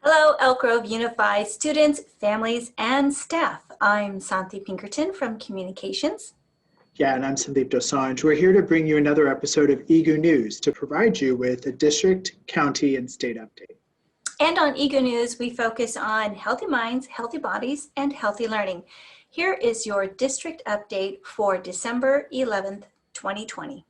Hello, Elk Grove Unified students, families, and staff. I'm Santi Pinkerton from Communications. Yeah, and I'm Sandeep Dosanjh. We're here to bring you another episode of EGU News to provide you with a district, county, and state update. And on EGU News, we focus on healthy minds, healthy bodies, and healthy learning. Here is your district update for December 11th, 2020.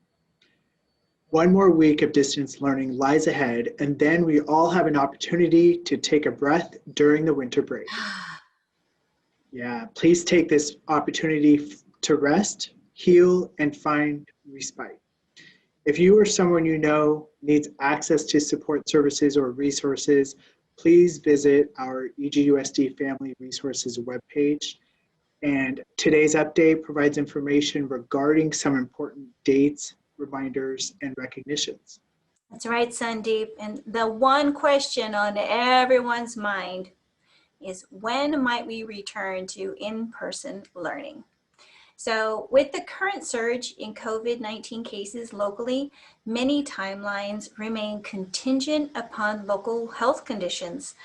One more week of distance learning lies ahead, and then we all have an opportunity to take a breath during the winter break. Yeah, please take this opportunity to rest, heal, and find respite. If you or someone you know needs access to support services or resources, please visit our EGUSD Family Resources webpage. And today's update provides information regarding some important dates, reminders, and recognitions. That's right, Sandeep. And the one question on everyone's mind is, when might we return to in-person learning? So with the current surge in COVID-19 cases locally, many timelines remain contingent upon local health conditions.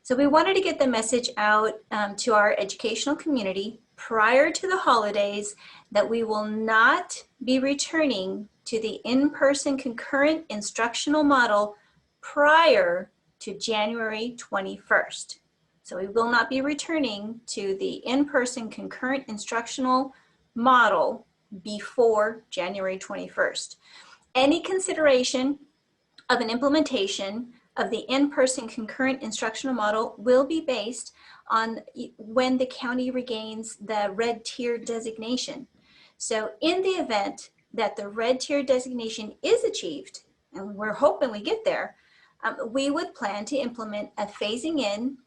So we wanted to get the message out to our educational community prior to the holidays that we will not be returning to the in-person concurrent instructional model prior to January 21st. So we will not be returning to the in-person concurrent instructional model before January 21st. Any consideration of an implementation of the in-person concurrent instructional model will be based on when the county regains the red tier designation. So in the event that the red tier designation is achieved, and we're hoping we get there, we would plan to implement a phasing in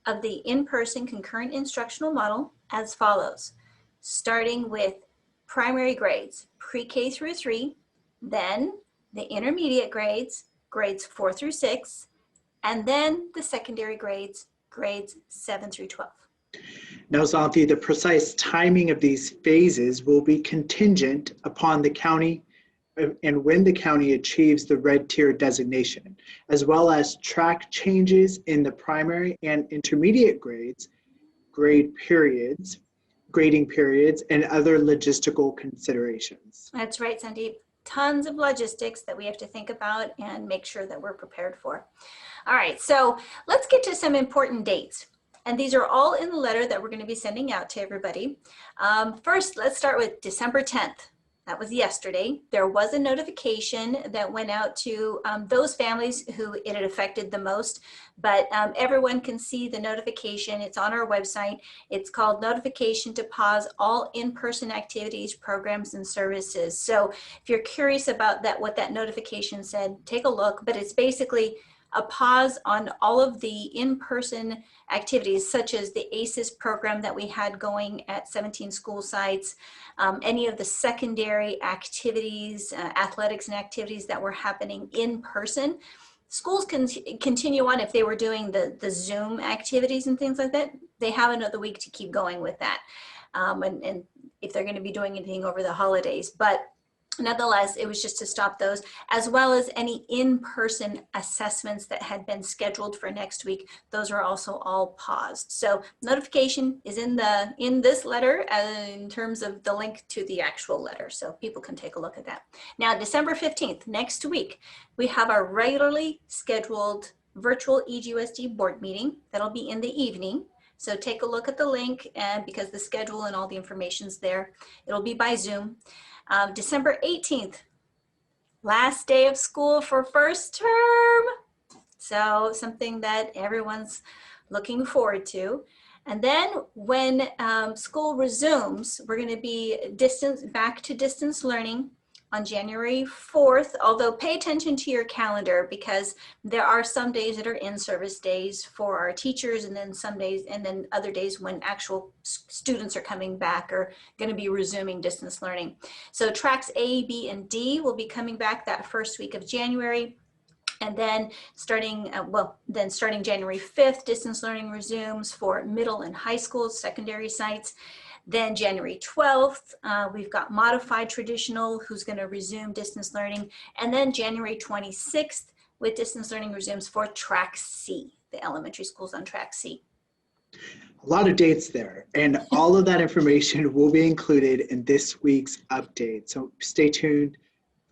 of the in-person concurrent instructional model as follows. Starting with primary grades, pre-K through 3, then the intermediate grades, grades 4 through 6, and then the secondary grades, grades 7 through 12. Now, Santi, the precise timing of these phases will be contingent upon the county and when the county achieves the red tier designation, as well as track changes in the primary and intermediate grades, grading periods, and other logistical considerations. That's right, Sandeep. Tons of logistics that we have to think about and make sure that we're prepared for. All right, so let's get to some important dates. And these are all in the letter that we're going to be sending out to everybody. First, let's start with December 10th. That was yesterday. There was a notification that went out to those families who it had affected the most, but everyone can see the notification. It's on our website. It's called Notification to Pause All In-Person Activities, Programs, and Services. So if you're curious about that, what that notification said, take a look, but it's basically a pause on all of the in-person activities, such as the ACES program that we had going at 17 school sites, any of the secondary activities, athletics and activities that were happening in person. Schools can continue on if they were doing the Zoom activities and things like that. They have another week to keep going with that. And if they're going to be doing anything over the holidays. But nonetheless, it was just to stop those, as well as any in-person assessments that had been scheduled for next week. Those are also all paused. So notification is in this letter in terms of the link to the actual letter, so people can take a look at that. Now, December 15th, next week, we have our regularly scheduled virtual EGUSD board meeting. That'll be in the evening. So take a look at the link, and because the schedule and all the information's there, it'll be by Zoom. December 18th, last day of school for first term. So something that everyone's looking forward to. And then when school resumes, we're going to be back to distance learning on January 4th, although pay attention to your calendar because there are some days that are in-service days for our teachers, and then some days, and then other days when actual students are coming back or going to be resuming distance learning. So tracks A, B, and D will be coming back that first week of January. And then starting January 5th, distance learning resumes for middle and high school secondary sites. Then January 12th, we've got modified traditional who's going to resume distance learning. And then January 26th with distance learning resumes for track C. the elementary schools on track C. A lot of dates there, and all of that information will be included in this week's update. So stay tuned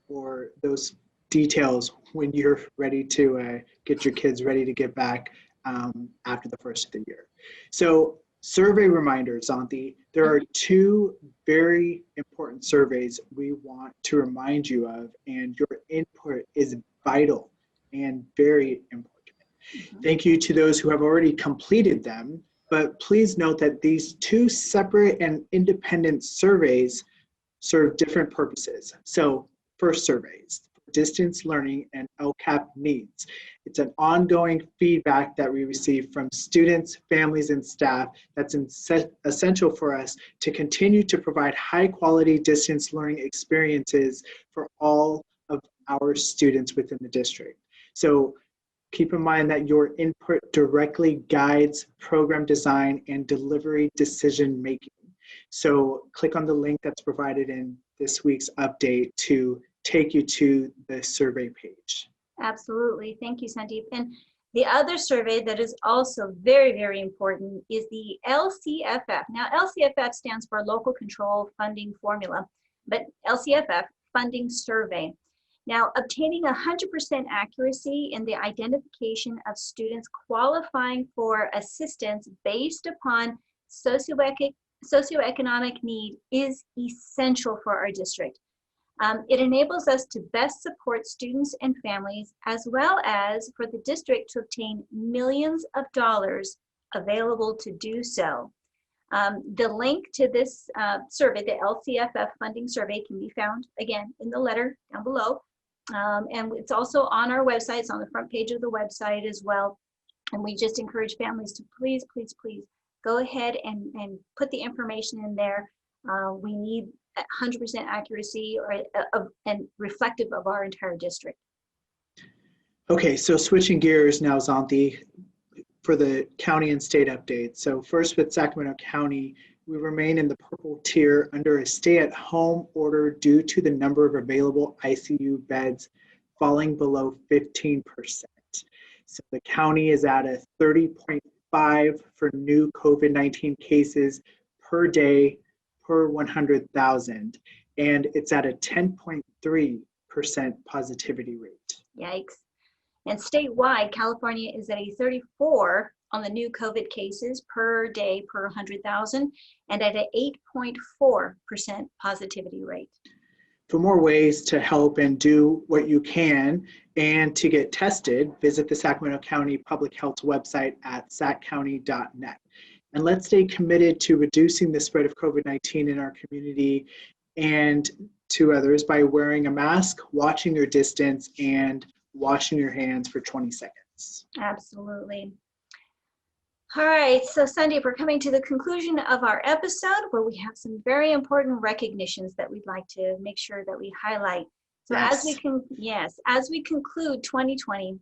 for those details when you're ready to get your kids ready to get back after the first of the year. So survey reminders, Zanthi. There are two very important surveys we want to remind you of, and your input is vital and very important. Thank you to those who have already completed them, but please note that these two separate and independent surveys serve different purposes. So first, surveys, distance learning and LCAP needs. It's an ongoing feedback that we receive from students, families, and staff that's essential for us to continue to provide high quality distance learning experiences for all of our students within the district. So keep in mind that your input directly guides program design and delivery decision making. So click on the link that's provided in this week's update to take you to the survey page. Absolutely. Thank you, Sandeep. And the other survey that is also very, very important is the LCFF. Now, LCFF stands for Local Control Funding Formula, but LCFF Funding Survey. Now, obtaining 100% accuracy in the identification of students qualifying for assistance based upon socioeconomic need is essential for our district. It enables us to best support students and families, as well as for the district to obtain millions of dollars available to do so. The link to this survey, the LCFF funding survey, can be found again in the letter down below. And it's also on our website. It's on the front page of the website as well. And we just encourage families to please, please, please go ahead and put the information in there. We need 100% accuracy and reflective of our entire district. Okay, so switching gears now, Zanthi, for the county and state updates. So first with Sacramento County, we remain in the purple tier under a stay-at-home order due to the number of available ICU beds falling below 15%. So the county is at a 30.5 for new COVID-19 cases per day per 100,000, and it's at a 10.3% positivity rate. Yikes. And statewide, California is at a 34 on the new COVID cases per day per 100,000 and at an 8.4% positivity rate. For more ways to help and do what you can and to get tested, visit the Sacramento County Public Health website at saccounty.net. And let's stay committed to reducing the spread of COVID-19 in our community and to others by wearing a mask, watching your distance, and washing your hands for 20 seconds. Absolutely. All right, so Sandeep, we're coming to the conclusion of our episode where we have some very important recognitions that we'd like to make sure that we highlight. So as we conclude 2020,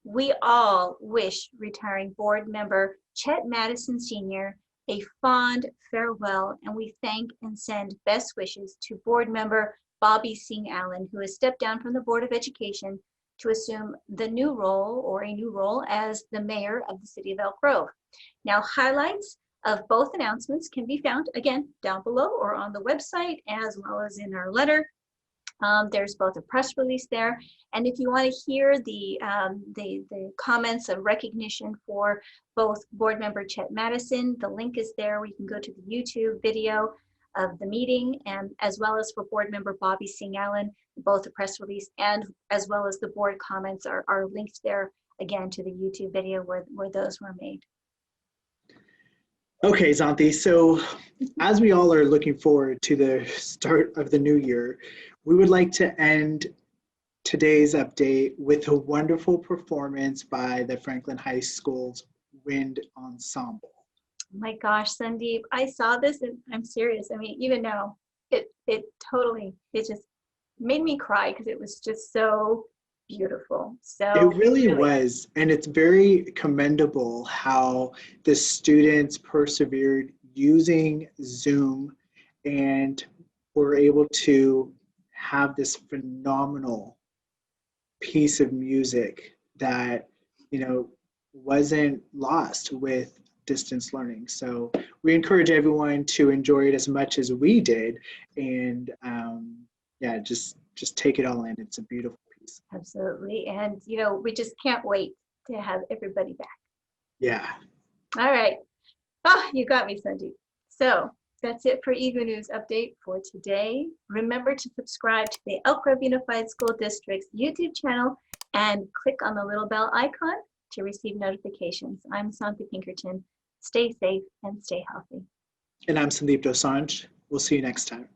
we all wish retiring board member Chet Madison Sr. a fond farewell, and we thank and send best wishes to board member Bobby Singh Allen, who has stepped down from the Board of Education to assume the new role or a new role as the mayor of the city of Elk Grove. Now, highlights of both announcements can be found again down below or on the website as well as in our letter. There's both a press release there, and if you want to hear the comments of recognition for both board member Chet Madison, the link is there where you can go to the YouTube video of the meeting, and as well as for board member Bobby Singh Allen, both the press release and as well as the board comments are linked there again to the YouTube video where those were made. Okay, Zanthi, so as we all are looking forward to the start of the new year, we would like to end today's update with a wonderful performance by the Franklin High School's Wind Ensemble. Oh my gosh, Sandeep, I saw this and I'm serious. I mean, even now, it just made me cry because it was just so beautiful. So it really was, and it's very commendable how the students persevered using Zoom and were able to have this phenomenal piece of music that, you know, wasn't lost with distance learning. So we encourage everyone to enjoy it as much as we did, and yeah, just take it all in. It's a beautiful piece. Absolutely. And, you know, we just can't wait to have everybody back. Yeah. All right. Oh, you got me, Sandeep. So that's it for EGU News Update for today. Remember to subscribe to the Elk Grove Unified School District's YouTube channel and click on the little bell icon to receive notifications. I'm Santi Pinkerton. Stay safe and stay healthy. And I'm Sandeep Dosanjh. We'll see you next time.